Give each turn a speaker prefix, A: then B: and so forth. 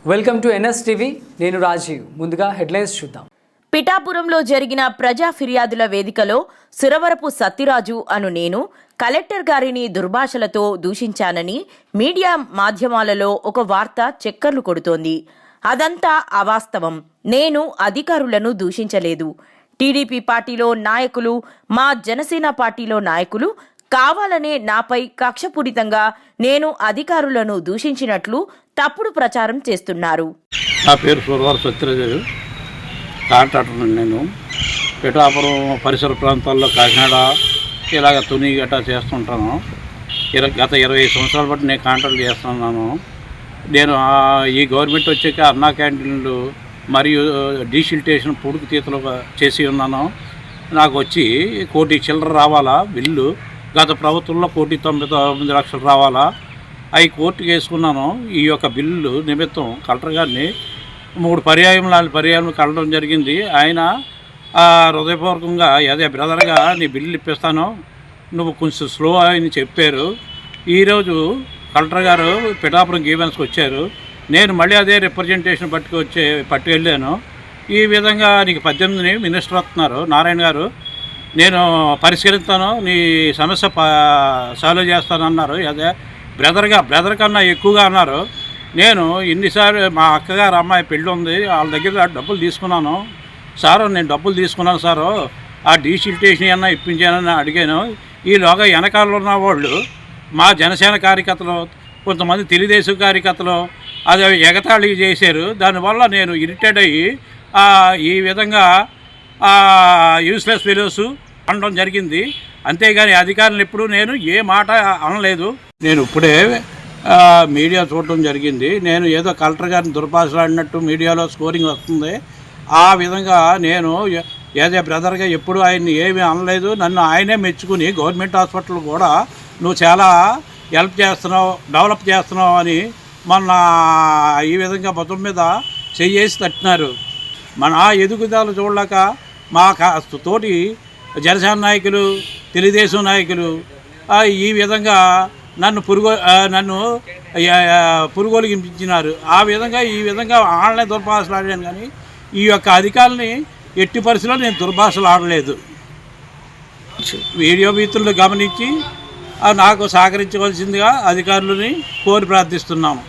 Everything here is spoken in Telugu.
A: Welcome to NSTV. నేను రాజీవ్. ముందుగా హెడ్లైన్స్ చూద్దాం.
B: పిఠాపురంలో జరిగిన ప్రజా ఫిర్యాదుల వేదికలో సురవరపు సత్యరాజు అను నేను కలెక్టర్ గారిని దుర్భాషలతో దూషించానని మీడియా మాధ్యమాలలో ఒక వార్త చక్కర్లు కొడుతోంది. అదంతా అవాస్తవం. నేను అధికారులను దూషించలేదు. టీడీపీ పార్టీలో నాయకులు, మా జనసేన పార్టీలో నాయకులు కావాలనే నాపై కక్షపూరితంగా నేను అధికారులను దూషించినట్లు తప్పుడు ప్రచారం చేస్తున్నారు.
C: నా పేరు సురవరపు సత్యరాజు, కాంట్రాక్టర్. నేను పిఠాపురం పరిసర ప్రాంతాల్లో కాకినాడ ఇలాగ తుని గట్టా చేస్తుంటాను. గత 20 సంవత్సరాల బట్టి నేను కాంట్రాక్ట్ చేస్తున్నాను. నేను ఈ గవర్నమెంట్ వచ్చాక అన్నా క్యాంటీన్లు మరియు డీసిల్టేషన్ పొడుగు తీతలు చేసి ఉన్నాను. నాకు వచ్చి 1 కోటి చిల్లర రావాలా బిల్లు. గత ప్రభుత్వంలో 1,99,00,000 రావాలా. అవి కోర్టుకు వేసుకున్నాను. ఈ యొక్క బిల్లు నిమిత్తం కలెక్టర్ గారిని 3 పర్యాయములు కలవడం జరిగింది. ఆయన హృదయపూర్వకంగా అదే బ్రదర్గా నీ బిల్లు ఇప్పిస్తాను, నువ్వు కొంచెం స్లో అని చెప్పారు. ఈరోజు కలెక్టర్ గారు పిఠాపురం గ్రీవెన్స్కి వచ్చారు. నేను మళ్ళీ అదే రిప్రజెంటేషన్ పట్టుకెళ్ళాను. ఈ విధంగా నీకు 18 మినిస్టర్ వస్తున్నారు, నారాయణ గారు, నేను పరిష్కరిస్తాను, నీ సమస్య సాల్వ్ చేస్తాను అన్నారు. అదే బ్రదర్ కన్నా ఎక్కువగా అన్నారు. నేను ఇన్నిసార్లు మా అక్కగారు అమ్మాయి పెళ్ళి ఉంది, వాళ్ళ దగ్గర డబ్బులు తీసుకున్నాను సారు, నేను డబ్బులు తీసుకున్నాను సారు, ఆ డీసిల్టేషన్ అన్నా ఇప్పించానని అడిగాను. ఈలోగా వెనకాల ఉన్న వాళ్ళు మా జనసేన కార్యకర్తలు, కొంతమంది తెలుగుదేశం కార్యకర్తలు అది ఎగతాళి చేశారు. దానివల్ల నేను ఇరిటేట్ అయ్యి ఈ విధంగా యూస్లెస్ ఫెలోస్ అనడం జరిగింది. అంతేగాని అధికారులు ఎప్పుడు నేను ఏ మాట అనలేదు. నేను ఇప్పుడే మీడియా చూడటం జరిగింది. నేను ఏదో కలెక్టర్ గారిని దుర్భాషలాడినట్టు మీడియాలో స్కోరింగ్ వస్తుంది. ఆ విధంగా నేను ఏదో బ్రదర్గా ఎప్పుడు ఆయన్ని ఏమీ అనలేదు. నన్ను ఆయనే మెచ్చుకుని గవర్నమెంట్ హాస్పిటల్ కూడా నువ్వు చాలా హెల్ప్ చేస్తున్నావు, డెవలప్ చేస్తున్నావు అని మొన్న ఈ విధంగా మొత్తం మీద చెయ్యేసి తట్టినారు. మన ఎదుగుదల చూడలేక మా తోటి జనసేన నాయకులు, తెలుగుదేశం నాయకులు ఈ విధంగా నన్ను పురుగొలిగించినారు. ఈ విధంగా ఆడలే దుర్భాషలు ఆడాను. కానీ ఈ యొక్క అధికారులని ఎట్టి పరిస్థితుల్లో నేను దుర్భాషలు ఆడలేదు. వీడియో మిత్రులు గమనించి నాకు సహకరించవలసిందిగా అధికారులని కోరి ప్రార్థిస్తున్నాము.